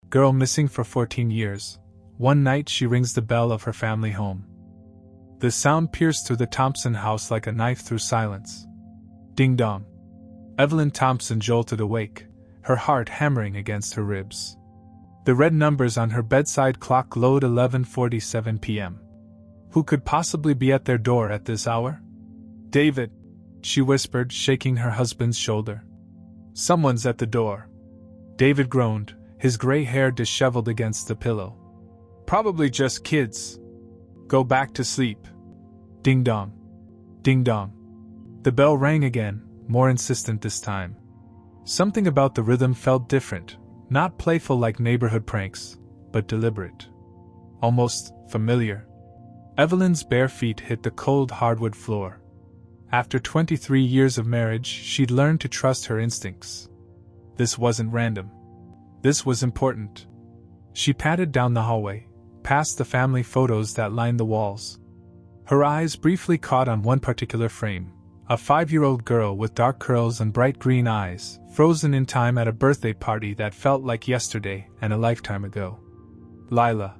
Girl missing for 14 years. One night she rings the bell of her family home. The sound pierced through the Thompson house like a knife through silence. Ding dong. Evelyn Thompson jolted awake, her heart hammering against her ribs. The red numbers on her bedside clock glowed 11:47 p.m. Who could possibly be at their door at this hour? David, she whispered, shaking her husband's shoulder. Someone's at the door. David groaned, his gray hair disheveled against the pillow. Probably just kids. Go back to sleep. Ding dong. Ding dong. The bell rang again, more insistent this time. Something about the rhythm felt different, not playful like neighborhood pranks, but deliberate. Almost familiar. Evelyn's bare feet hit the cold hardwood floor. After 23 years of marriage, she'd learned to trust her instincts. This wasn't random. This was important. She patted down the hallway, past the family photos that lined the walls. Her eyes briefly caught on one particular frame, a 5-year-old girl with dark curls and bright green eyes, frozen in time at a birthday party that felt like yesterday and a lifetime ago. Lila.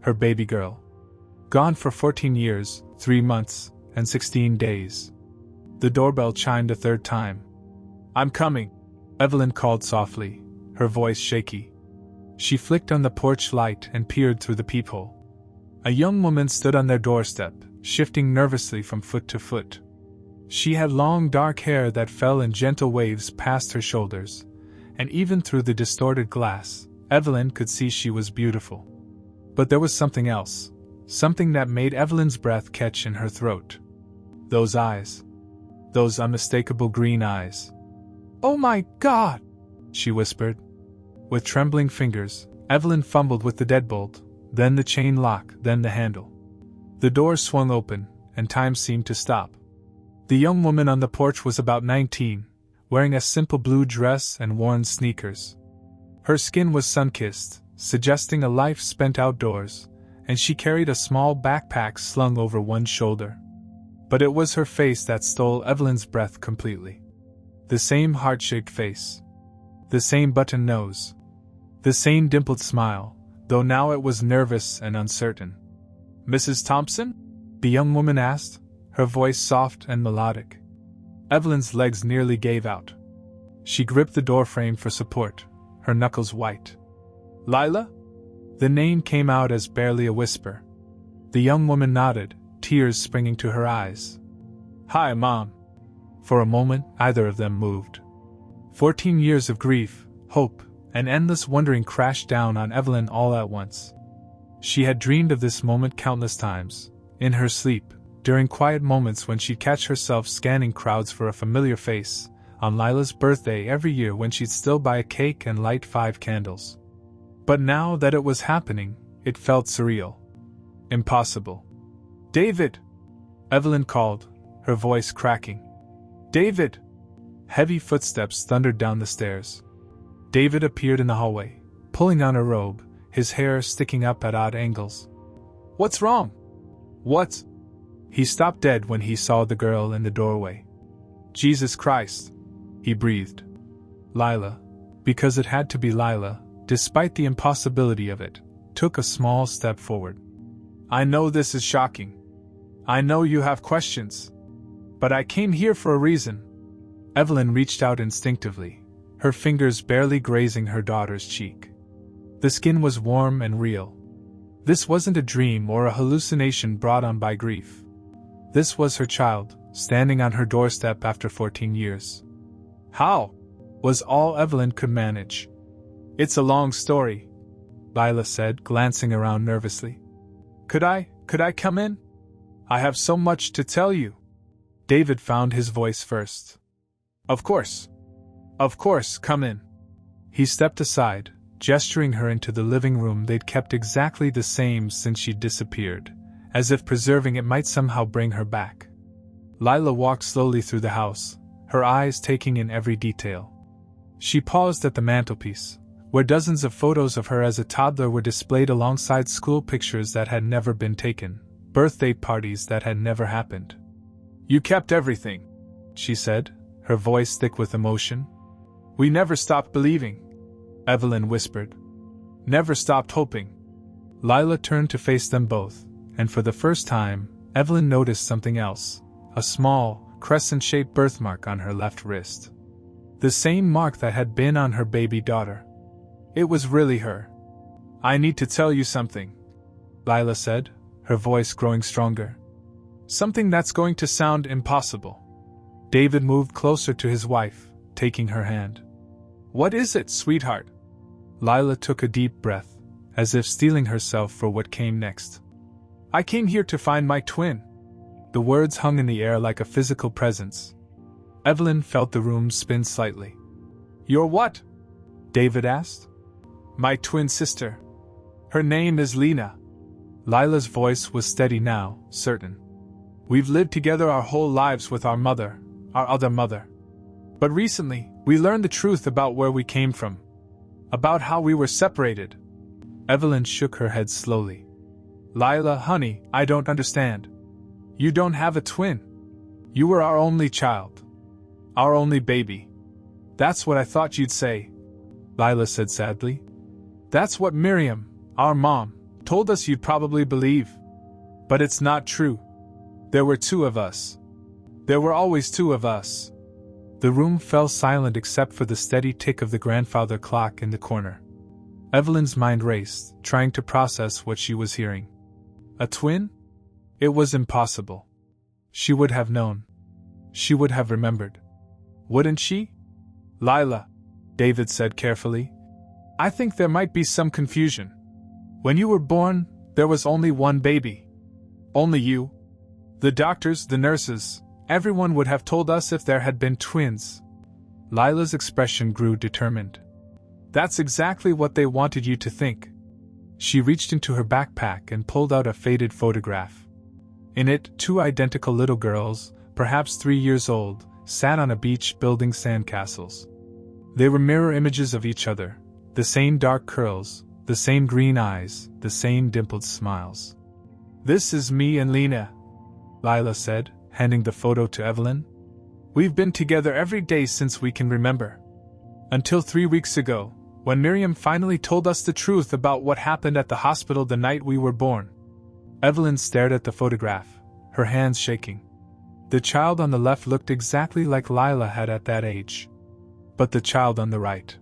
Her baby girl. Gone for 14 years, 3 months, and 16 days. The doorbell chimed a third time. I'm coming, Evelyn called softly, her voice shaky. She flicked on the porch light and peered through the peephole. A young woman stood on their doorstep, shifting nervously from foot to foot. She had long dark hair that fell in gentle waves past her shoulders, and even through the distorted glass, Evelyn could see she was beautiful. But there was something else, something that made Evelyn's breath catch in her throat. Those eyes. Those unmistakable green eyes. Oh my God! She whispered. With trembling fingers, Evelyn fumbled with the deadbolt, then the chain lock, then the handle. The door swung open, and time seemed to stop. The young woman on the porch was about 19, wearing a simple blue dress and worn sneakers. Her skin was sun-kissed, suggesting a life spent outdoors, and she carried a small backpack slung over one shoulder. But it was her face that stole Evelyn's breath completely. The same heart-shaped face. The same button nose. The same dimpled smile, though now it was nervous and uncertain. Mrs. Thompson? The young woman asked, her voice soft and melodic. Evelyn's legs nearly gave out. She gripped the doorframe for support, her knuckles white. Lila? The name came out as barely a whisper. The young woman nodded, tears springing to her eyes. Hi, Mom. For a moment, either of them moved. 14 years of grief, hope, and endless wondering crashed down on Evelyn all at once. She had dreamed of this moment countless times, in her sleep, during quiet moments when she'd catch herself scanning crowds for a familiar face, on Lila's birthday every year when she'd still buy a cake and light 5 candles. But now that it was happening, it felt surreal. Impossible. David! Evelyn called, her voice cracking. David! Heavy footsteps thundered down the stairs. David appeared in the hallway, pulling on a robe, his hair sticking up at odd angles. What's wrong? What? He stopped dead when he saw the girl in the doorway. Jesus Christ! He breathed. Lila, because it had to be Lila, despite the impossibility of it, took a small step forward. I know this is shocking. I know you have questions. But I came here for a reason. Evelyn reached out instinctively, her fingers barely grazing her daughter's cheek. The skin was warm and real. This wasn't a dream or a hallucination brought on by grief. This was her child, standing on her doorstep after 14 years. How? Was all Evelyn could manage. It's a long story, Lila said, glancing around nervously. Could I come in? I have so much to tell you. David found his voice first. Of course. Of course, come in. He stepped aside, gesturing her into the living room they'd kept exactly the same since she'd disappeared, as if preserving it might somehow bring her back. Lila walked slowly through the house, her eyes taking in every detail. She paused at the mantelpiece, where dozens of photos of her as a toddler were displayed alongside school pictures that had never been taken, birthday parties that had never happened. You kept everything, she said, her voice thick with emotion. We never stopped believing, Evelyn whispered. Never stopped hoping. Lila turned to face them both, and for the first time, Evelyn noticed something else, a small, crescent-shaped birthmark on her left wrist. The same mark that had been on her baby daughter. It was really her. "I need to tell you something," Lila said, her voice growing stronger. "Something that's going to sound impossible." David moved closer to his wife, taking her hand. "What is it, sweetheart?" Lila took a deep breath, as if steeling herself for what came next. "I came here to find my twin." The words hung in the air like a physical presence. Evelyn felt the room spin slightly. "Your what?" David asked. "My twin sister. Her name is Lena." Lila's voice was steady now, certain. "We've lived together our whole lives with our mother, our other mother. But recently, we learned the truth about where we came from. About how we were separated." Evelyn shook her head slowly. "Lila, honey, I don't understand. You don't have a twin. You were our only child. Our only baby." "That's what I thought you'd say," Lila said sadly. "That's what Miriam, our mom, told us you'd probably believe. But it's not true. There were two of us. There were always two of us." The room fell silent except for the steady tick of the grandfather clock in the corner. Evelyn's mind raced, trying to process what she was hearing. A twin? It was impossible. She would have known. She would have remembered. Wouldn't she? "Lila," David said carefully, "I think there might be some confusion. When you were born, there was only one baby. Only you. The doctors, the nurses, everyone would have told us if there had been twins." Lila's expression grew determined. "That's exactly what they wanted you to think." She reached into her backpack and pulled out a faded photograph. In it, two identical little girls, perhaps 3 years old, sat on a beach building sandcastles. They were mirror images of each other, the same dark curls, the same green eyes, the same dimpled smiles. "This is me and Lena," Lila said, handing the photo to Evelyn. "We've been together every day since we can remember. Until 3 weeks ago, when Miriam finally told us the truth about what happened at the hospital the night we were born." Evelyn stared at the photograph, her hands shaking. The child on the left looked exactly like Lila had at that age. But the child on the right.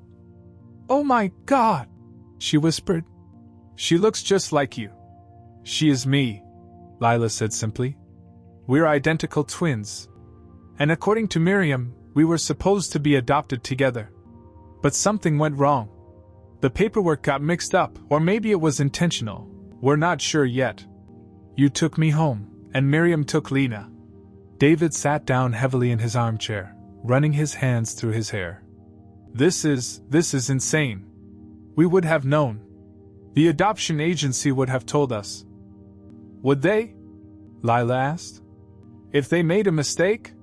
"Oh my God!" she whispered. "She looks just like you." "She is me," Lila said simply. "We're identical twins. And according to Miriam, we were supposed to be adopted together. But something went wrong. The paperwork got mixed up, or maybe it was intentional. We're not sure yet. You took me home, and Miriam took Lena." David sat down heavily in his armchair, running his hands through his hair. This is insane. We would have known. The adoption agency would have told us." "Would they?" Lila asked. "If they made a mistake?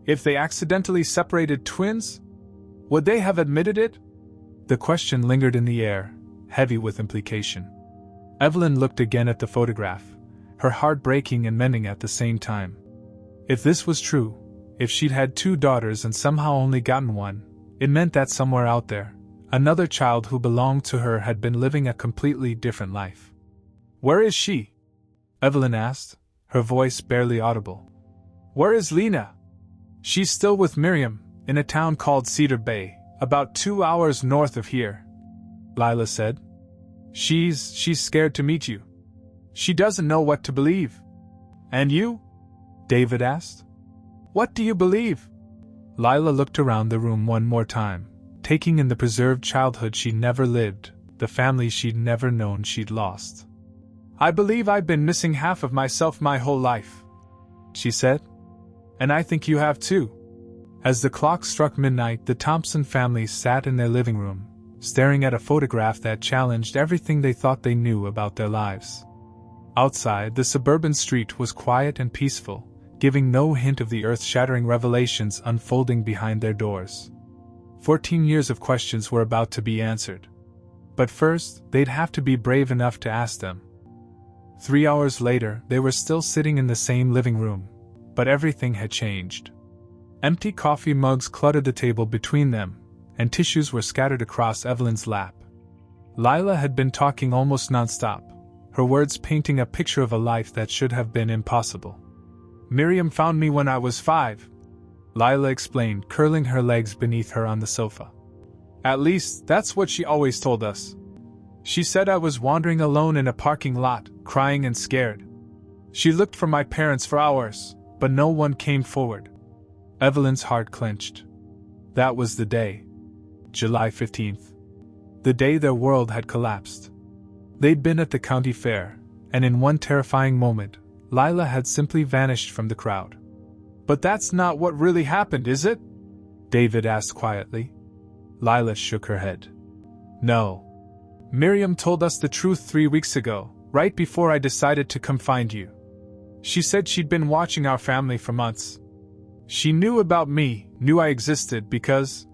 If they accidentally separated twins? Would they have admitted it?" The question lingered in the air, heavy with implication. Evelyn looked again at the photograph, her heart breaking and mending at the same time. If this was true, if she'd had 2 daughters and somehow only gotten one, it meant that somewhere out there, another child who belonged to her had been living a completely different life. "Where is she?" Evelyn asked, her voice barely audible. "Where is Lena?" "She's still with Miriam, in a town called Cedar Bay, about 2 hours north of here," Lila said. She's scared to meet you. She doesn't know what to believe." "And you?" David asked. "What do you believe?" Lila looked around the room one more time, taking in the preserved childhood she'd never lived, the family she'd never known she'd lost. "I believe I've been missing half of myself my whole life," she said. "And I think you have too." As the clock struck midnight, the Thompson family sat in their living room, staring at a photograph that challenged everything they thought they knew about their lives. Outside, the suburban street was quiet and peaceful, giving no hint of the earth-shattering revelations unfolding behind their doors. 14 years of questions were about to be answered. But first, they'd have to be brave enough to ask them. 3 hours later, they were still sitting in the same living room, but everything had changed. Empty coffee mugs cluttered the table between them, and tissues were scattered across Evelyn's lap. Lila had been talking almost nonstop, her words painting a picture of a life that should have been impossible. Miriam found me when I was 5, Lila explained, curling her legs beneath her on the sofa. At least, that's what she always told us. She said I was wandering alone in a parking lot, crying and scared. She looked for my parents for hours, but no one came forward. Evelyn's heart clenched. That was the day. July 15th. The day their world had collapsed. They'd been at the county fair, and in one terrifying moment, Lila had simply vanished from the crowd. But that's not what really happened, is it? David asked quietly. Lila shook her head. No. Miriam told us the truth 3 weeks ago, right before I decided to come find you. She said she'd been watching our family for months. She knew about me, knew I existed because...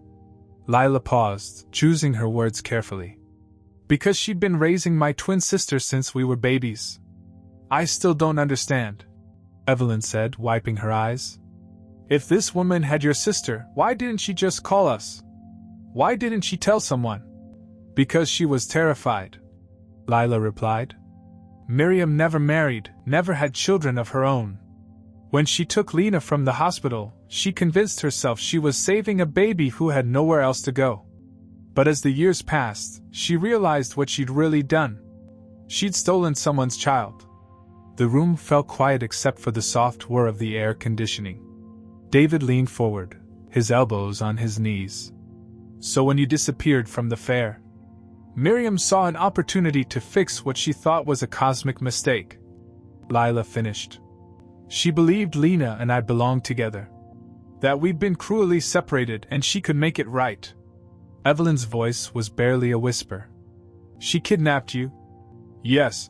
Lila paused, choosing her words carefully. Because she'd been raising my twin sister since we were babies. I still don't understand, Evelyn said, wiping her eyes. If this woman had your sister, why didn't she just call us? Why didn't she tell someone? Because she was terrified, Lila replied. Miriam never married, never had children of her own. When she took Lena from the hospital, she convinced herself she was saving a baby who had nowhere else to go. But as the years passed, she realized what she'd really done. She'd stolen someone's child. The room fell quiet except for the soft whir of the air conditioning. David leaned forward, his elbows on his knees. So when you disappeared from the fair, Miriam saw an opportunity to fix what she thought was a cosmic mistake. Lila finished. She believed Lena and I belonged together. That we'd been cruelly separated and she could make it right. Evelyn's voice was barely a whisper. She kidnapped you? Yes,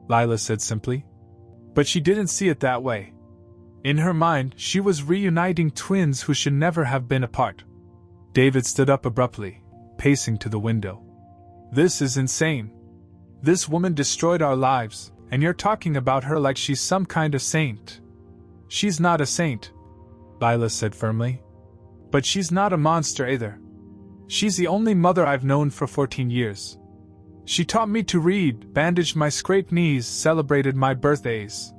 Lila said simply. But she didn't see it that way. In her mind, she was reuniting twins who should never have been apart. David stood up abruptly, pacing to the window. This is insane. This woman destroyed our lives, and you're talking about her like she's some kind of saint. She's not a saint, Lila said firmly. But she's not a monster either. She's the only mother I've known for 14 years. She taught me to read, bandaged my scraped knees, celebrated my birthdays.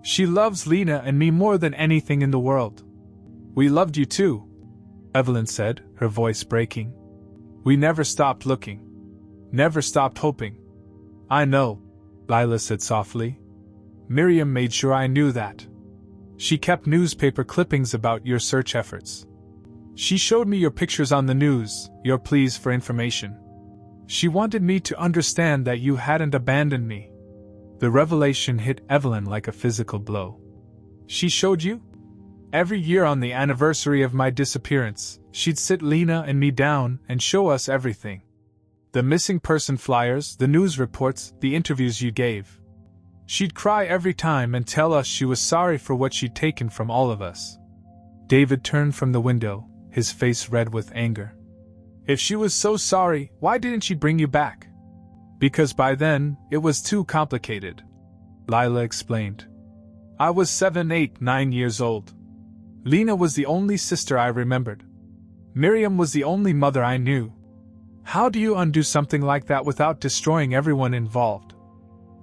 She loves Lena and me more than anything in the world. We loved you too, Evelyn said, her voice breaking. We never stopped looking. Never stopped hoping. I know, Lila said softly. Miriam made sure I knew that. She kept newspaper clippings about your search efforts. She showed me your pictures on the news, your pleas for information. She wanted me to understand that you hadn't abandoned me. The revelation hit Evelyn like a physical blow. She showed you? Every year on the anniversary of my disappearance, she'd sit Lena and me down and show us everything. The missing person flyers, the news reports, the interviews you gave. She'd cry every time and tell us she was sorry for what she'd taken from all of us. David turned from the window, his face red with anger. If she was so sorry, why didn't she bring you back? Because by then, it was too complicated, Lila explained. I was 7, 8, 9 years old. Lena was the only sister I remembered. Miriam was the only mother I knew. How do you undo something like that without destroying everyone involved?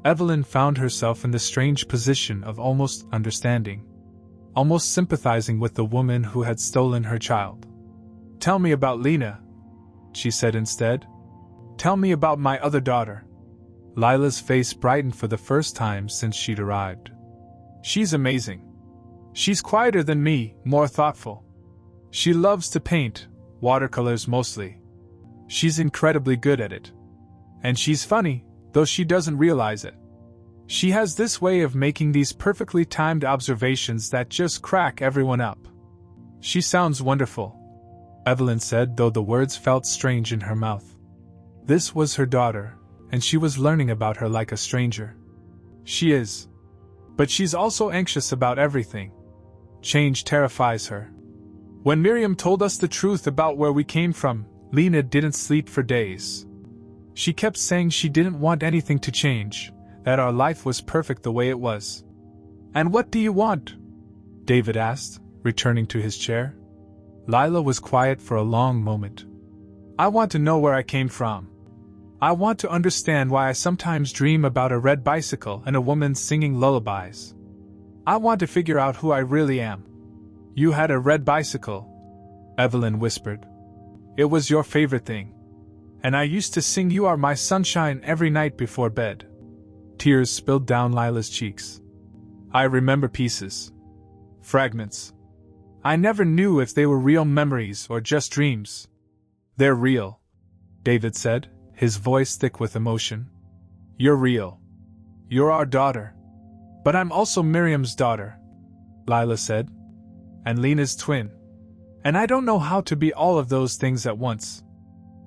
Evelyn found herself in the strange position of almost understanding, almost sympathizing with the woman who had stolen her child. Tell me about Lena, she said instead. Tell me about my other daughter. Lila's face brightened for the first time since she'd arrived. She's amazing. She's quieter than me, more thoughtful. She loves to paint, watercolors mostly. She's incredibly good at it. And she's funny, though she doesn't realize it. She has this way of making these perfectly timed observations that just crack everyone up. She sounds wonderful, Evelyn said, though the words felt strange in her mouth. This was her daughter, and she was learning about her like a stranger. She is. But she's also anxious about everything. Change terrifies her. When Miriam told us the truth about where we came from, Lena didn't sleep for days. She kept saying she didn't want anything to change, that our life was perfect the way it was. And what do you want? David asked, returning to his chair. Lila was quiet for a long moment. I want to know where I came from. I want to understand why I sometimes dream about a red bicycle and a woman singing lullabies. I want to figure out who I really am. You had a red bicycle, Evelyn whispered. It was your favorite thing. And I used to sing You Are My Sunshine every night before bed. Tears spilled down Lila's cheeks. I remember pieces. Fragments. I never knew if they were real memories or just dreams. They're real, David said, his voice thick with emotion. You're real. You're our daughter. But I'm also Miriam's daughter, Lila said. And Lena's twin. And I don't know how to be all of those things at once.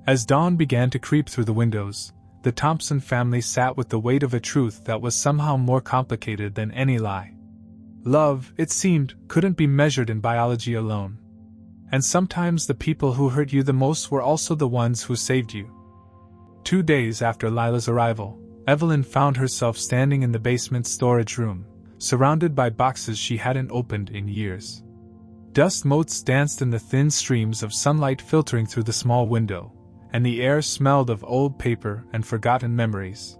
As dawn began to creep through the windows, the Thompson family sat with the weight of a truth that was somehow more complicated than any lie. Love, it seemed, couldn't be measured in biology alone. And sometimes the people who hurt you the most were also the ones who saved you. 2 days after Lila's arrival, Evelyn found herself standing in the basement storage room, surrounded by boxes she hadn't opened in years. Dust motes danced in the thin streams of sunlight filtering through the small window, and the air smelled of old paper and forgotten memories.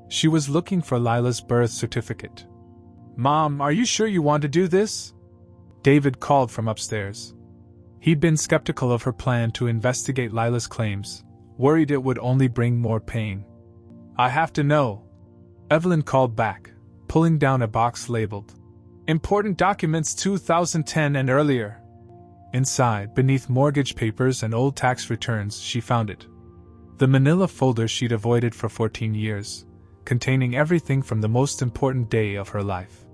She was looking for Lila's birth certificate. Mom, are you sure you want to do this? David called from upstairs. He'd been skeptical of her plan to investigate Lila's claims, worried it would only bring more pain. I have to know. Evelyn called back, pulling down a box labeled Important Documents 2010 and earlier. Inside, beneath mortgage papers and old tax returns, she found it. The manila folder she'd avoided for 14 years, containing everything from the most important day of her life.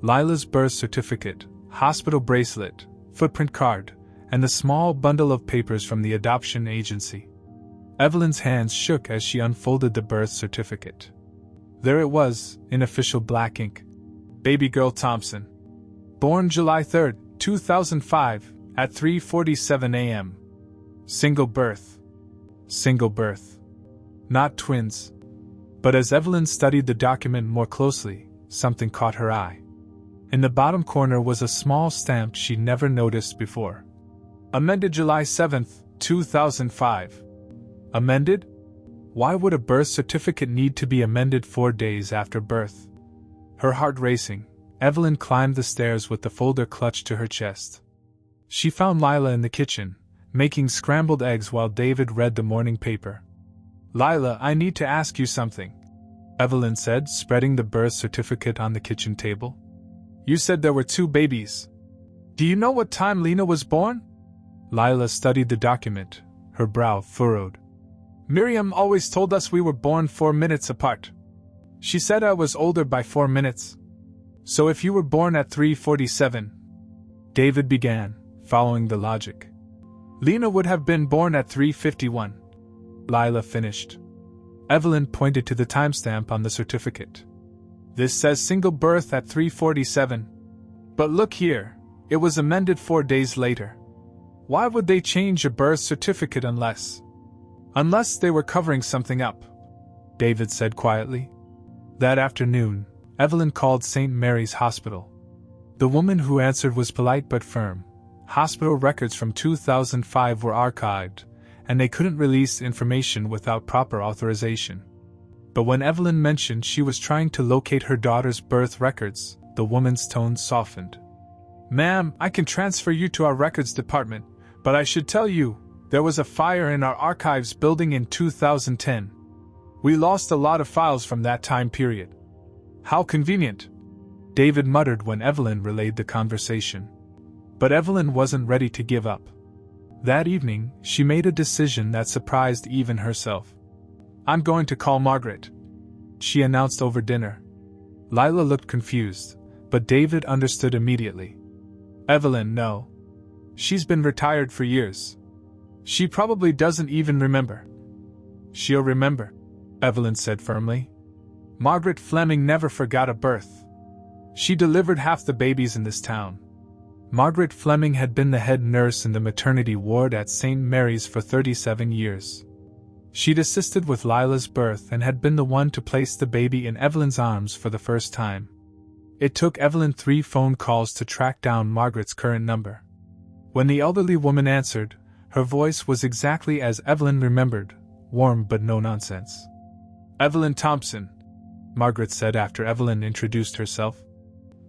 Lila's birth certificate, hospital bracelet, footprint card, and the small bundle of papers from the adoption agency. Evelyn's hands shook as she unfolded the birth certificate. There it was, in official black ink. Baby girl Thompson. Born July 3, 2005, at 3:47 a.m. Single birth. Single birth. Not twins. But as Evelyn studied the document more closely, something caught her eye. In the bottom corner was a small stamp she'd never noticed before. Amended July 7, 2005. Amended? Why would a birth certificate need to be amended 4 days after birth? Her heart racing, Evelyn climbed the stairs with the folder clutched to her chest. She found Lila in the kitchen, making scrambled eggs while David read the morning paper. Lila, I need to ask you something, Evelyn said, spreading the birth certificate on the kitchen table. You said there were 2 babies. Do you know what time Lena was born? Lila studied the document, her brow furrowed. Miriam always told us we were born 4 minutes apart. She said I was older by 4 minutes. So if you were born at 3:47, David began, following the logic. Lena would have been born at 3:51. Lila finished. Evelyn pointed to the timestamp on the certificate. This says single birth at 3:47. But look here, it was amended 4 days later. Why would they change a birth certificate unless they were covering something up? David said quietly. That afternoon, Evelyn called St. Mary's Hospital. The woman who answered was polite but firm. Hospital records from 2005 were archived, and they couldn't release information without proper authorization. But when Evelyn mentioned she was trying to locate her daughter's birth records, the woman's tone softened. Ma'am, I can transfer you to our records department, but I should tell you, there was a fire in our archives building in 2010. We lost a lot of files from that time period. How convenient, David muttered when Evelyn relayed the conversation. But Evelyn wasn't ready to give up. That evening, she made a decision that surprised even herself. I'm going to call Margaret, she announced over dinner. Lila looked confused, but David understood immediately. Evelyn, no. She's been retired for years. She probably doesn't even remember. She'll remember, Evelyn said firmly. Margaret Fleming never forgot a birth. She delivered half the babies in this town. Margaret Fleming had been the head nurse in the maternity ward at St. Mary's for 37 years. She'd assisted with Lila's birth and had been the one to place the baby in Evelyn's arms for the first time. It took Evelyn 3 phone calls to track down Margaret's current number. When the elderly woman answered, her voice was exactly as Evelyn remembered, warm but no nonsense. "Evelyn Thompson," Margaret said after Evelyn introduced herself.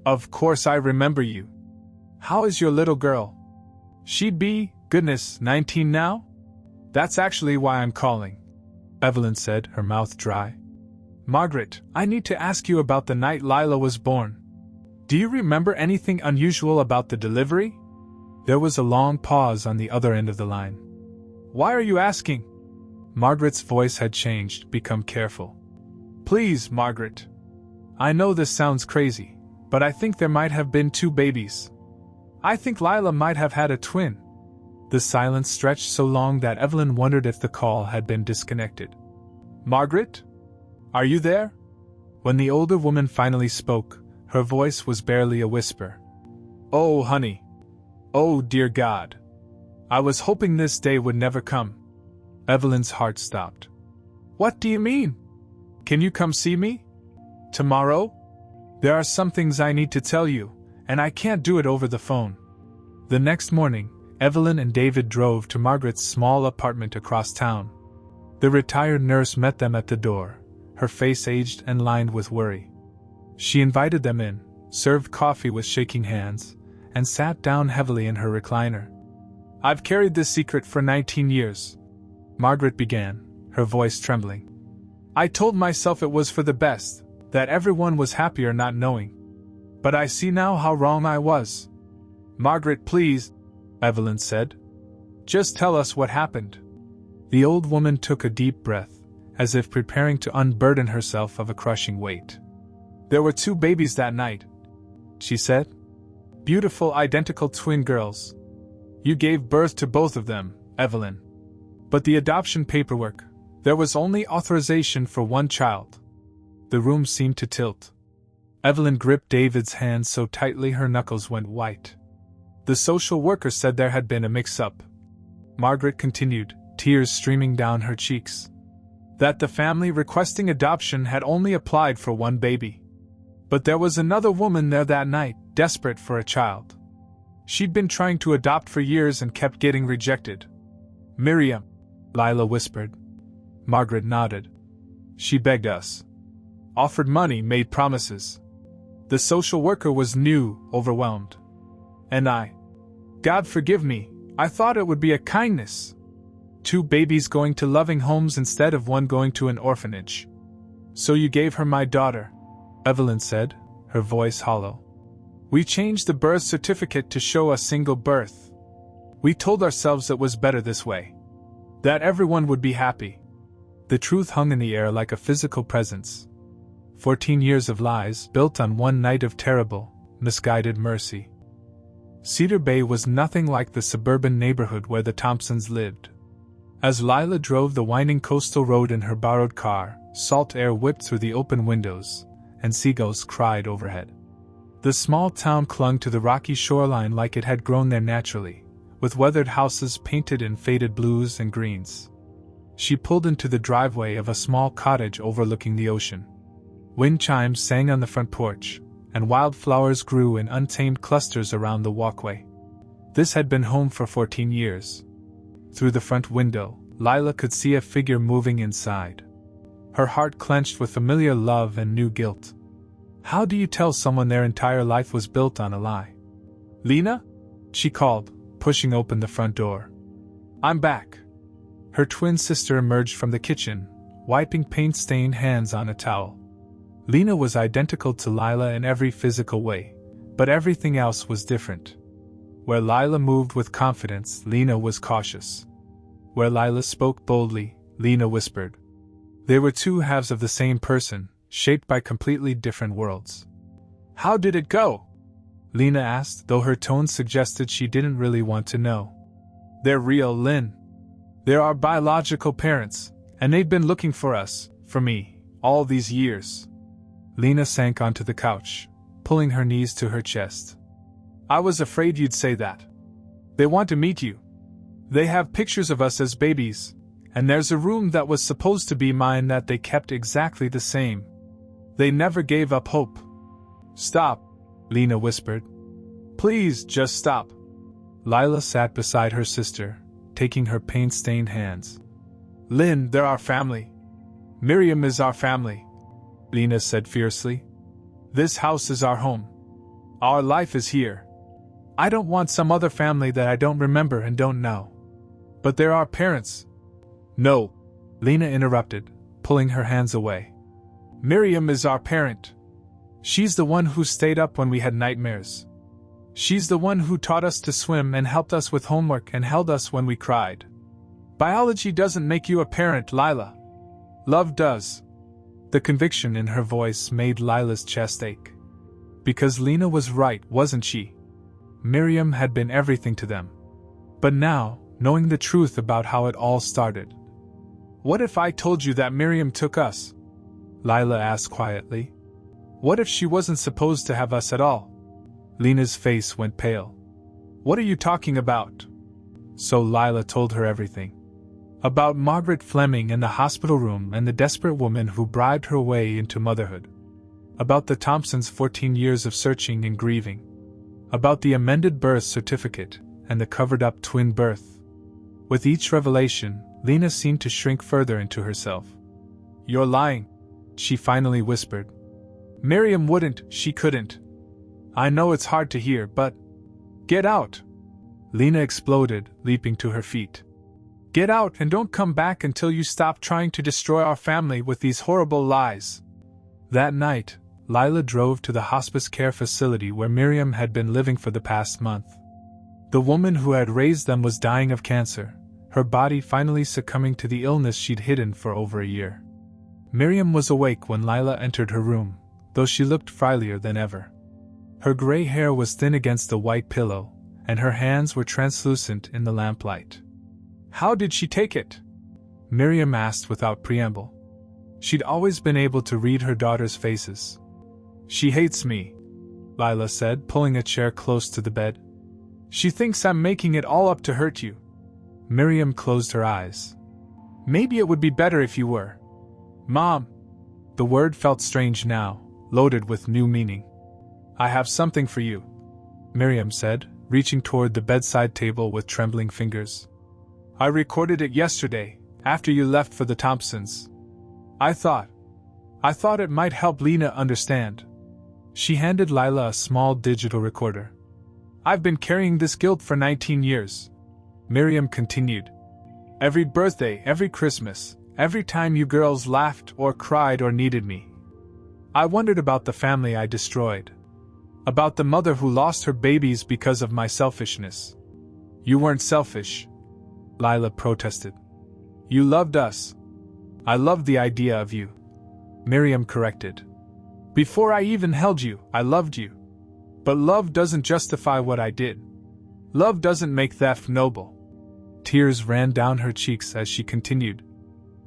"Of course I remember you. How is your little girl? She'd be, goodness, 19 now? That's actually why I'm calling," Evelyn said, her mouth dry. "Margaret, I need to ask you about the night Lila was born. Do you remember anything unusual about the delivery?" There was a long pause on the other end of the line. "Why are you asking?" Margaret's voice had changed, become careful. "Please, Margaret. I know this sounds crazy, but I think there might have been 2 babies. I think Lila might have had a twin." The silence stretched so long that Evelyn wondered if the call had been disconnected. "Margaret? Are you there?" When the older woman finally spoke, her voice was barely a whisper. "Oh, honey. Oh, dear God. I was hoping this day would never come." Evelyn's heart stopped. "What do you mean? Can you come see me? Tomorrow? There are some things I need to tell you, and I can't do it over the phone." The next morning, Evelyn and David drove to Margaret's small apartment across town. The retired nurse met them at the door, her face aged and lined with worry. She invited them in, served coffee with shaking hands, and sat down heavily in her recliner. "I've carried this secret for 19 years, Margaret began, her voice trembling. "I told myself it was for the best, that everyone was happier not knowing. But I see now how wrong I was." "Margaret, please," Evelyn said. "Just tell us what happened." The old woman took a deep breath, as if preparing to unburden herself of a crushing weight. "There were 2 babies that night," she said. "Beautiful identical twin girls. You gave birth to both of them, Evelyn. But the adoption paperwork, there was only authorization for 1 child." The room seemed to tilt. Evelyn gripped David's hand so tightly her knuckles went white. "The social worker said there had been a mix-up," Margaret continued, tears streaming down her cheeks. "That the family requesting adoption had only applied for 1 baby. But there was another woman there that night, desperate for a child. She'd been trying to adopt for years and kept getting rejected." "Miriam," Lila whispered. Margaret nodded. "She begged us. Offered money, made promises. The social worker was new, overwhelmed. And God forgive me, I thought it would be a kindness. 2 babies going to loving homes instead of 1 going to an orphanage. So you gave her my daughter," Evelyn said, her voice hollow. "We changed the birth certificate to show a single birth. We told ourselves it was better this way. That everyone would be happy." The truth hung in the air like a physical presence. 14 years of lies built on 1 night of terrible, misguided mercy. Cedar Bay was nothing like the suburban neighborhood where the Thompsons lived. As Lila drove the winding coastal road in her borrowed car, salt air whipped through the open windows, and seagulls cried overhead. The small town clung to the rocky shoreline like it had grown there naturally, with weathered houses painted in faded blues and greens. She pulled into the driveway of a small cottage overlooking the ocean. Wind chimes sang on the front porch, and wildflowers grew in untamed clusters around the walkway. This had been home for 14 years. Through the front window, Lila could see a figure moving inside. Her heart clenched with familiar love and new guilt. How do you tell someone their entire life was built on a lie? "Lena?" she called, pushing open the front door. "I'm back." Her twin sister emerged from the kitchen, wiping paint-stained hands on a towel. Lena was identical to Lila in every physical way, but everything else was different. Where Lila moved with confidence, Lena was cautious. Where Lila spoke boldly, Lena whispered. They were 2 halves of the same person, shaped by completely different worlds. "How did it go?" Lena asked, though her tone suggested she didn't really want to know. "They're real, Lynn. They're our biological parents, and they've been looking for us, for me, all these years." Lena sank onto the couch, pulling her knees to her chest. "I was afraid you'd say that. They want to meet you. They have pictures of us as babies, and there's a room that was supposed to be mine that they kept exactly the same. They never gave up hope." "Stop," Lena whispered. "Please, just stop." Lila sat beside her sister, taking her paint-stained hands. Lynn, they're our family. Miriam is our family, Lena said fiercely. This house is our home. Our life is here. I don't want some other family that I don't remember and don't know. But they're our parents. No, Lena interrupted, pulling her hands away. Miriam is our parent. She's the one who stayed up when we had nightmares. She's the one who taught us to swim and helped us with homework and held us when we cried. Biology doesn't make you a parent, Lila. Love does. The conviction in her voice made Lila's chest ache. Because Lena was right, wasn't she? Miriam had been everything to them. But now, knowing the truth about how it all started. What if I told you that Miriam took us? Lila asked quietly. What if she wasn't supposed to have us at all? Lena's face went pale. What are you talking about? So Lila told her everything. About Margaret Fleming and the hospital room and the desperate woman who bribed her way into motherhood. About the Thompsons' 14 years of searching and grieving. About the amended birth certificate and the covered-up twin birth. With each revelation, Lena seemed to shrink further into herself. You're lying, she finally whispered. Miriam wouldn't, she couldn't. I know it's hard to hear, but... Get out! Lena exploded, leaping to her feet. Get out and don't come back until you stop trying to destroy our family with these horrible lies. That night, Lila drove to the hospice care facility where Miriam had been living for the past month. The woman who had raised them was dying of cancer, her body finally succumbing to the illness she'd hidden for over a year. Miriam was awake when Lila entered her room, though she looked frilier than ever. Her gray hair was thin against the white pillow, and her hands were translucent in the lamplight. How did she take it? Miriam asked without preamble. She'd always been able to read her daughter's faces. She hates me, Lila said, pulling a chair close to the bed. She thinks I'm making it all up to hurt you. Miriam closed her eyes. Maybe it would be better if you were. Mom. The word felt strange now, loaded with new meaning. I have something for you, Miriam said, reaching toward the bedside table with trembling fingers. I recorded it yesterday, after you left for the Thompsons. I thought it might help Lena understand. She handed Lila a small digital recorder. I've been carrying this guilt for 19 years. Miriam continued. Every birthday, every Christmas, every time you girls laughed or cried or needed me. I wondered about the family I destroyed. About the mother who lost her babies because of my selfishness. You weren't selfish, Lila protested. You loved us. I loved the idea of you. Miriam corrected. Before I even held you, I loved you. But love doesn't justify what I did. Love doesn't make theft noble. Tears ran down her cheeks as she continued.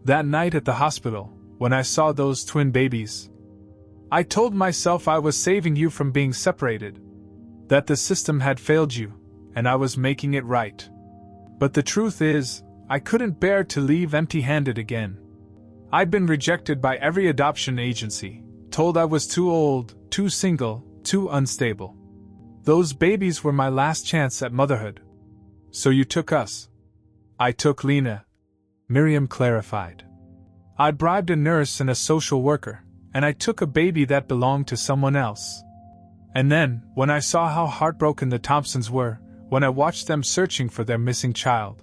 That night at the hospital, when I saw those twin babies, I told myself I was saving you from being separated. That the system had failed you, and I was making it right. But the truth is, I couldn't bear to leave empty-handed again. I'd been rejected by every adoption agency, told I was too old, too single, too unstable. Those babies were my last chance at motherhood. So you took us. I took Lena, Miriam clarified. I bribed a nurse and a social worker, and I took a baby that belonged to someone else. And then, when I saw how heartbroken the Thompsons were, when I watched them searching for their missing child,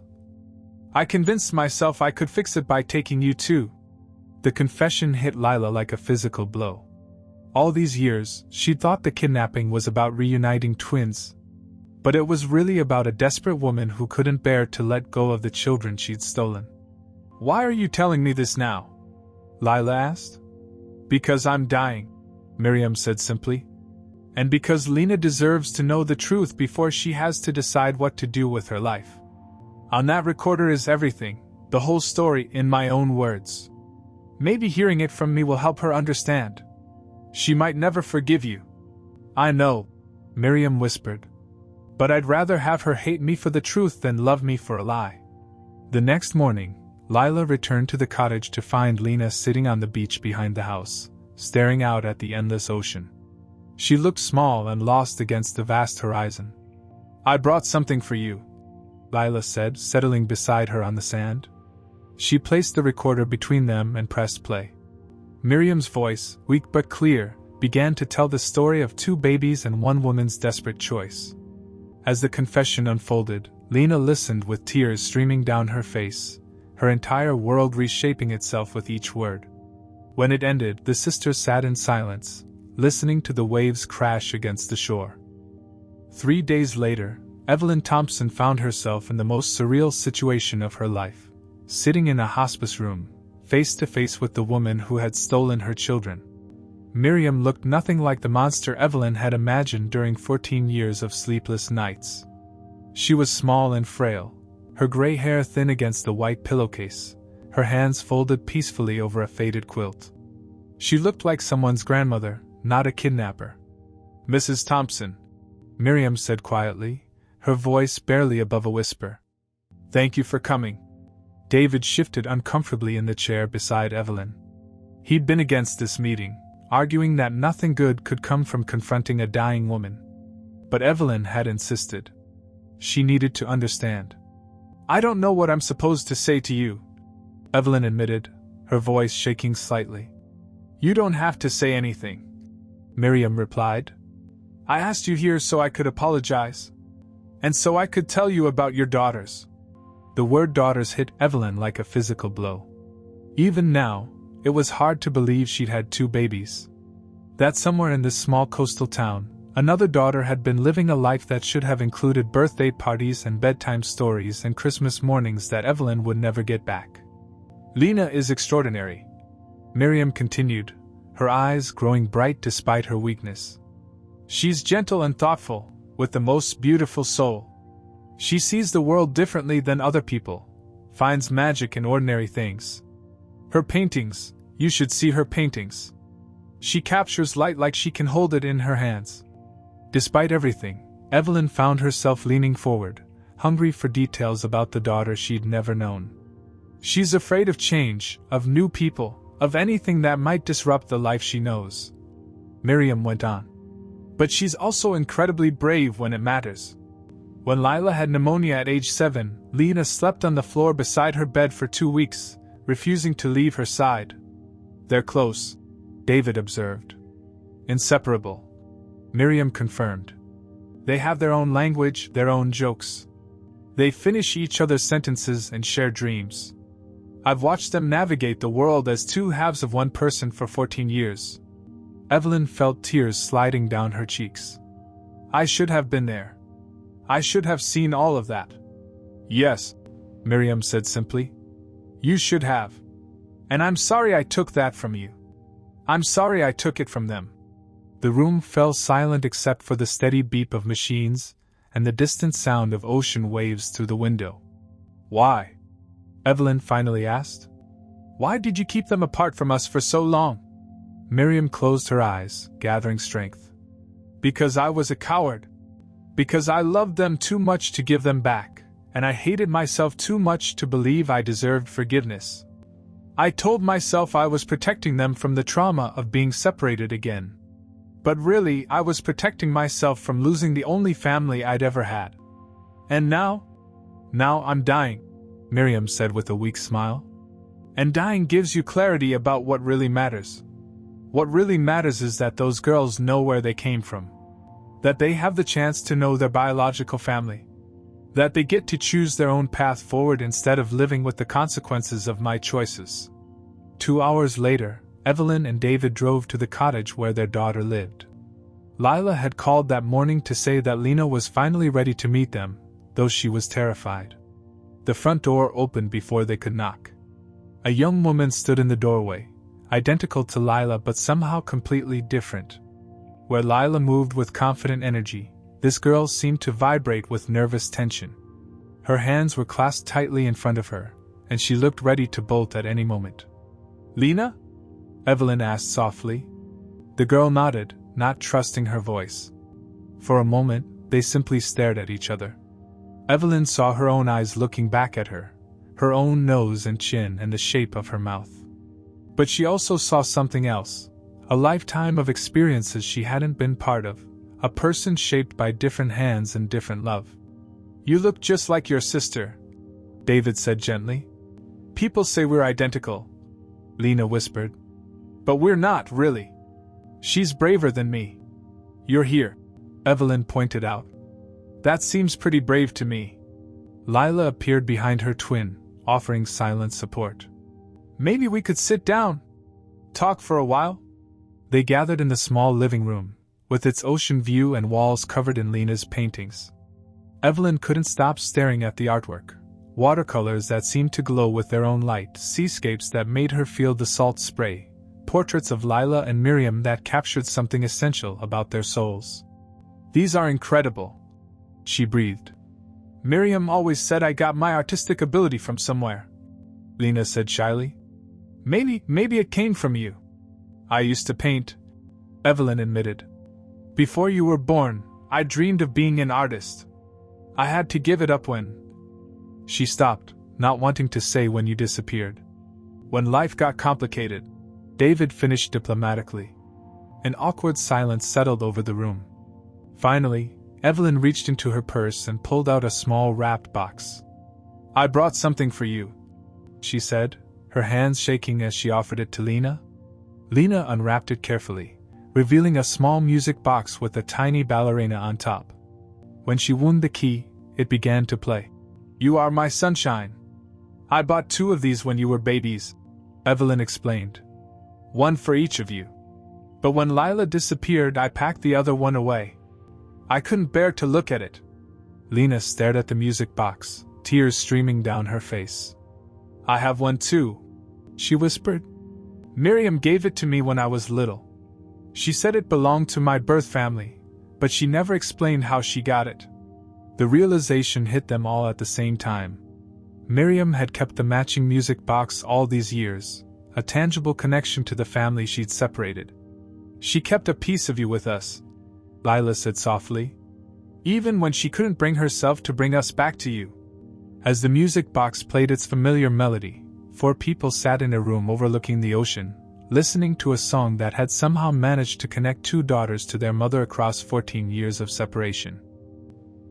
I convinced myself I could fix it by taking you too. The confession hit Lila like a physical blow. All these years, she'd thought the kidnapping was about reuniting twins. But it was really about a desperate woman who couldn't bear to let go of the children she'd stolen. Why are you telling me this now? Lila asked. Because I'm dying, Miriam said simply. And because Lena deserves to know the truth before she has to decide what to do with her life. On that recorder is everything, the whole story in my own words. Maybe hearing it from me will help her understand. She might never forgive you. I know, Miriam whispered. But I'd rather have her hate me for the truth than love me for a lie. The next morning, Lila returned to the cottage to find Lena sitting on the beach behind the house, staring out at the endless ocean. She looked small and lost against the vast horizon. I brought something for you, Lila said, settling beside her on the sand. She placed the recorder between them and pressed play. Miriam's voice, weak but clear, began to tell the story of two babies and one woman's desperate choice. As the confession unfolded, Lena listened with tears streaming down her face, her entire world reshaping itself with each word. When it ended, the sisters sat in silence, listening to the waves crash against the shore. 3 days later, Evelyn Thompson found herself in the most surreal situation of her life, sitting in a hospice room, face to face with the woman who had stolen her children. Miriam looked nothing like the monster Evelyn had imagined during 14 years of sleepless nights. She was small and frail, her gray hair thin against the white pillowcase, her hands folded peacefully over a faded quilt. She looked like someone's grandmother, not a kidnapper. "Mrs. Thompson," Miriam said quietly, her voice barely above a whisper. "Thank you for coming." David shifted uncomfortably in the chair beside Evelyn. He'd been against this meeting, arguing that nothing good could come from confronting a dying woman. But Evelyn had insisted. She needed to understand. "I don't know what I'm supposed to say to you," Evelyn admitted, her voice shaking slightly. "You don't have to say anything," Miriam replied. "I asked you here so I could apologize. And so I could tell you about your daughters." The word daughters hit Evelyn like a physical blow. Even now, it was hard to believe she'd had 2 babies. That somewhere in this small coastal town, another daughter had been living a life that should have included birthday parties and bedtime stories and Christmas mornings that Evelyn would never get back. "Lena is extraordinary," Miriam continued, her eyes growing bright despite her weakness. "She's gentle and thoughtful, with the most beautiful soul. She sees the world differently than other people, finds magic in ordinary things. Her paintings, you should see her paintings. She captures light like she can hold it in her hands." Despite everything, Evelyn found herself leaning forward, hungry for details about the daughter she'd never known. "She's afraid of change, of new people, of anything that might disrupt the life she knows," Miriam went on. "But she's also incredibly brave when it matters. When Lila had pneumonia at age 7, Lena slept on the floor beside her bed for 2 weeks, refusing to leave her side." "They're close," David observed. "Inseparable," Miriam confirmed. "They have their own language, their own jokes. They finish each other's sentences and share dreams. I've watched them navigate the world as 2 halves of one person for 14 years. Evelyn felt tears sliding down her cheeks. "I should have been there. I should have seen all of that." "Yes," Miriam said simply. "You should have. And I'm sorry I took that from you. I'm sorry I took it from them." The room fell silent except for the steady beep of machines and the distant sound of ocean waves through the window. "Why?" Evelyn finally asked. "Why did you keep them apart from us for so long?" Miriam closed her eyes, gathering strength. "Because I was a coward. Because I loved them too much to give them back, and I hated myself too much to believe I deserved forgiveness. I told myself I was protecting them from the trauma of being separated again. But really, I was protecting myself from losing the only family I'd ever had. And now I'm dying," Miriam said with a weak smile. "And dying gives you clarity about what really matters. What really matters is that those girls know where they came from. That they have the chance to know their biological family. That they get to choose their own path forward instead of living with the consequences of my choices." 2 hours later, Evelyn and David drove to the cottage where their daughter lived. Lila had called that morning to say that Lena was finally ready to meet them, though she was terrified. The front door opened before they could knock. A young woman stood in the doorway, identical to Lila but somehow completely different. Where Lila moved with confident energy, this girl seemed to vibrate with nervous tension. Her hands were clasped tightly in front of her, and she looked ready to bolt at any moment. "Lena?" Evelyn asked softly. The girl nodded, not trusting her voice. For a moment, they simply stared at each other. Evelyn saw her own eyes looking back at her, her own nose and chin and the shape of her mouth. But she also saw something else. A lifetime of experiences she hadn't been part of, a person shaped by different hands and different love. "You look just like your sister," David said gently. People say we're identical, Lena whispered. But we're not, really. She's braver than me. You're here, Evelyn pointed out. That seems pretty brave to me. Lila appeared behind her twin, offering silent support. Maybe we could sit down? Talk for a while? They gathered in the small living room, with its ocean view and walls covered in Lena's paintings. Evelyn couldn't stop staring at the artwork. Watercolors that seemed to glow with their own light, seascapes that made her feel the salt spray, portraits of Lila and Miriam that captured something essential about their souls. These are incredible, she breathed. Miriam always said I got my artistic ability from somewhere, Lena said shyly. Maybe it came from you. I used to paint, Evelyn admitted. Before you were born, I dreamed of being an artist. I had to give it up when... She stopped, not wanting to say when you disappeared. When life got complicated, David finished diplomatically. An awkward silence settled over the room. Finally, Evelyn reached into her purse and pulled out a small wrapped box. I brought something for you, she said, her hands shaking as she offered it to Lena. Lena unwrapped it carefully, revealing a small music box with a tiny ballerina on top. When she wound the key, it began to play. You are my sunshine. I bought 2 of these when you were babies, Evelyn explained. 1 for each of you. But when Lila disappeared, I packed the other one away. I couldn't bear to look at it. Lena stared at the music box, tears streaming down her face. I have one too, she whispered. Miriam gave it to me when I was little. She said it belonged to my birth family, but she never explained how she got it. The realization hit them all at the same time. Miriam had kept the matching music box all these years, a tangible connection to the family she'd separated. She kept a piece of you with us, Lila said softly. Even when she couldn't bring herself to bring us back to you. As the music box played its familiar melody, 4 people sat in a room overlooking the ocean, listening to a song that had somehow managed to connect 2 daughters to their mother across 14 years of separation.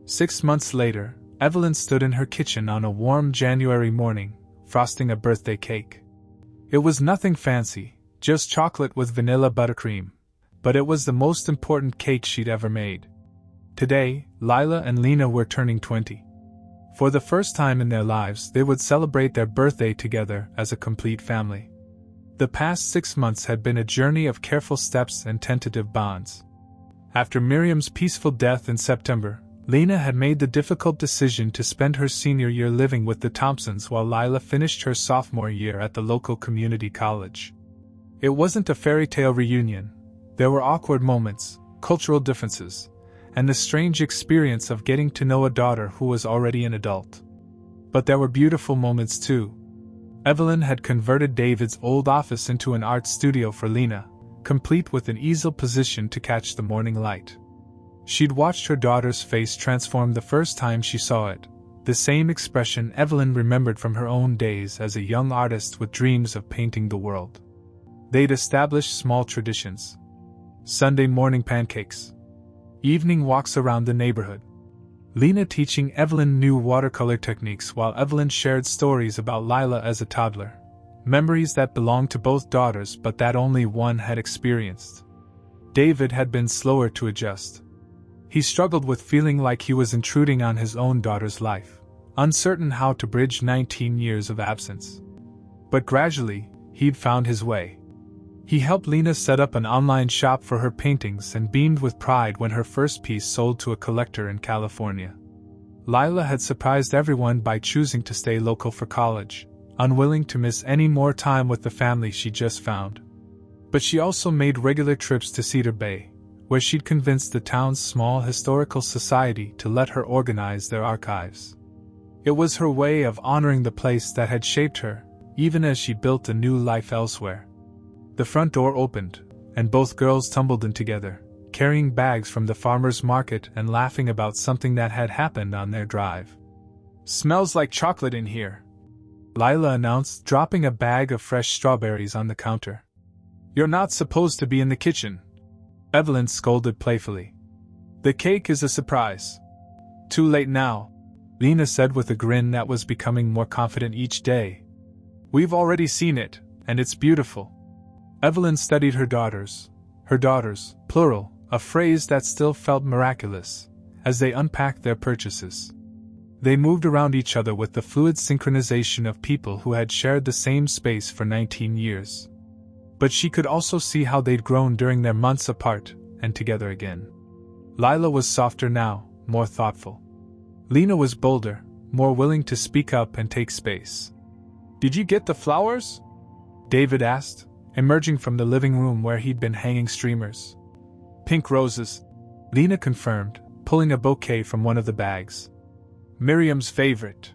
6 months later, Evelyn stood in her kitchen on a warm January morning, frosting a birthday cake. It was nothing fancy, just chocolate with vanilla buttercream, but it was the most important cake she'd ever made. Today, Lila and Lena were turning 20. For the first time in their lives, they would celebrate their birthday together as a complete family. The past 6 months had been a journey of careful steps and tentative bonds. After Miriam's peaceful death in September, Lena had made the difficult decision to spend her senior year living with the Thompsons while Lila finished her sophomore year at the local community college. It wasn't a fairy tale reunion. There were awkward moments, cultural differences, and the strange experience of getting to know a daughter who was already an adult. But there were beautiful moments too. Evelyn had converted David's old office into an art studio for Lena, complete with an easel position to catch the morning light. She'd watched her daughter's face transform the first time she saw it, the same expression Evelyn remembered from her own days as a young artist with dreams of painting the world. They'd established small traditions. Sunday morning pancakes. Evening walks around the neighborhood. Lena teaching Evelyn new watercolor techniques while Evelyn shared stories about Lila as a toddler. Memories that belonged to both daughters but that only one had experienced. David had been slower to adjust. He struggled with feeling like he was intruding on his own daughter's life, uncertain how to bridge 19 years of absence. But gradually, he'd found his way. He helped Lena set up an online shop for her paintings and beamed with pride when her first piece sold to a collector in California. Lila had surprised everyone by choosing to stay local for college, unwilling to miss any more time with the family she just found. But she also made regular trips to Cedar Bay, where she'd convinced the town's small historical society to let her organize their archives. It was her way of honoring the place that had shaped her, even as she built a new life elsewhere. The front door opened, and both girls tumbled in together, carrying bags from the farmer's market and laughing about something that had happened on their drive. Smells like chocolate in here, Lila announced, dropping a bag of fresh strawberries on the counter. You're not supposed to be in the kitchen, Evelyn scolded playfully. The cake is a surprise. Too late now, Lena said with a grin that was becoming more confident each day. We've already seen it, and it's beautiful. Evelyn studied her daughters, plural, a phrase that still felt miraculous, as they unpacked their purchases. They moved around each other with the fluid synchronization of people who had shared the same space for 19 years. But she could also see how they'd grown during their months apart, and together again. Lila was softer now, more thoughtful. Lena was bolder, more willing to speak up and take space. "Did you get the flowers?" David asked, emerging from the living room where he'd been hanging streamers. "Pink roses," Lena confirmed, pulling a bouquet from one of the bags. "Miriam's favorite."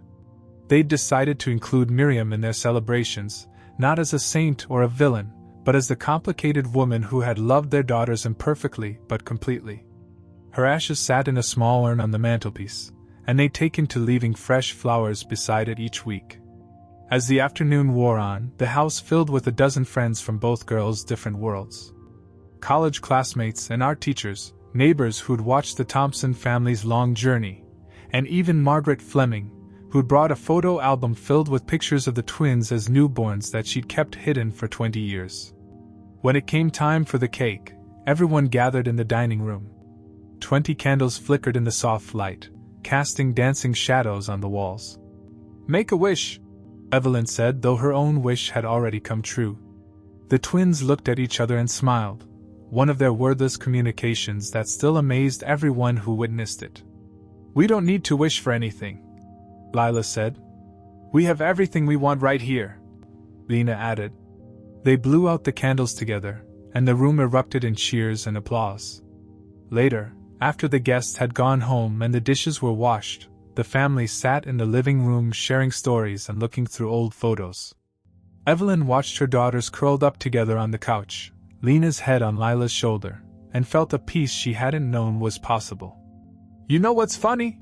They'd decided to include Miriam in their celebrations, not as a saint or a villain, but as the complicated woman who had loved their daughters imperfectly but completely. Her ashes sat in a small urn on the mantelpiece, and they'd taken to leaving fresh flowers beside it each week. As the afternoon wore on, the house filled with a dozen friends from both girls' different worlds. College classmates and art teachers, neighbors who'd watched the Thompson family's long journey, and even Margaret Fleming, who'd brought a photo album filled with pictures of the twins as newborns that she'd kept hidden for 20 years. When it came time for the cake, everyone gathered in the dining room. 20 candles flickered in the soft light, casting dancing shadows on the walls. "Make a wish," Evelyn said, though her own wish had already come true. The twins looked at each other and smiled, one of their wordless communications that still amazed everyone who witnessed it. "We don't need to wish for anything," Lila said. "We have everything we want right here," Lena added. They blew out the candles together, and the room erupted in cheers and applause. Later, after the guests had gone home and the dishes were washed, the family sat in the living room sharing stories and looking through old photos. Evelyn watched her daughters curled up together on the couch, Lena's head on Lila's shoulder, and felt a peace she hadn't known was possible. "You know what's funny?"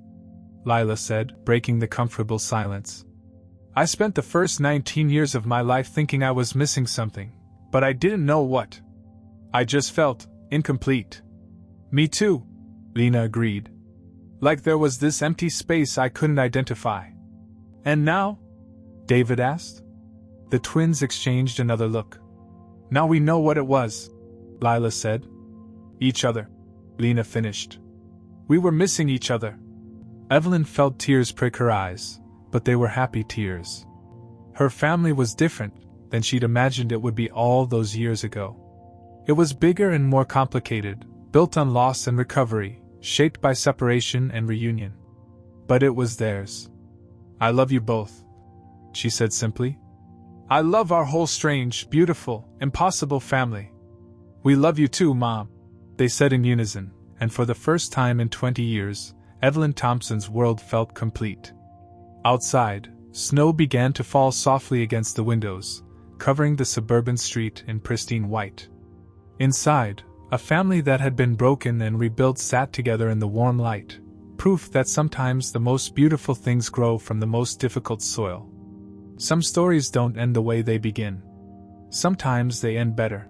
Lila said, breaking the comfortable silence. "I spent the first 19 years of my life thinking I was missing something, but I didn't know what. I just felt incomplete." "Me too," Lena agreed. "Like there was this empty space I couldn't identify." "And now?" David asked. The twins exchanged another look. "Now we know what it was," Lila said. "Each other," Lena finished. "We were missing each other." Evelyn felt tears prick her eyes, but they were happy tears. Her family was different than she'd imagined it would be all those years ago. It was bigger and more complicated, built on loss and recovery, shaped by separation and reunion. But it was theirs. "I love you both," she said simply. "I love our whole strange, beautiful, impossible family." "We love you too, Mom," they said in unison, and for the first time in 20 years, Evelyn Thompson's world felt complete. Outside, snow began to fall softly against the windows, covering the suburban street in pristine white. Inside, a family that had been broken and rebuilt sat together in the warm light, proof that sometimes the most beautiful things grow from the most difficult soil. Some stories don't end the way they begin. Sometimes they end better.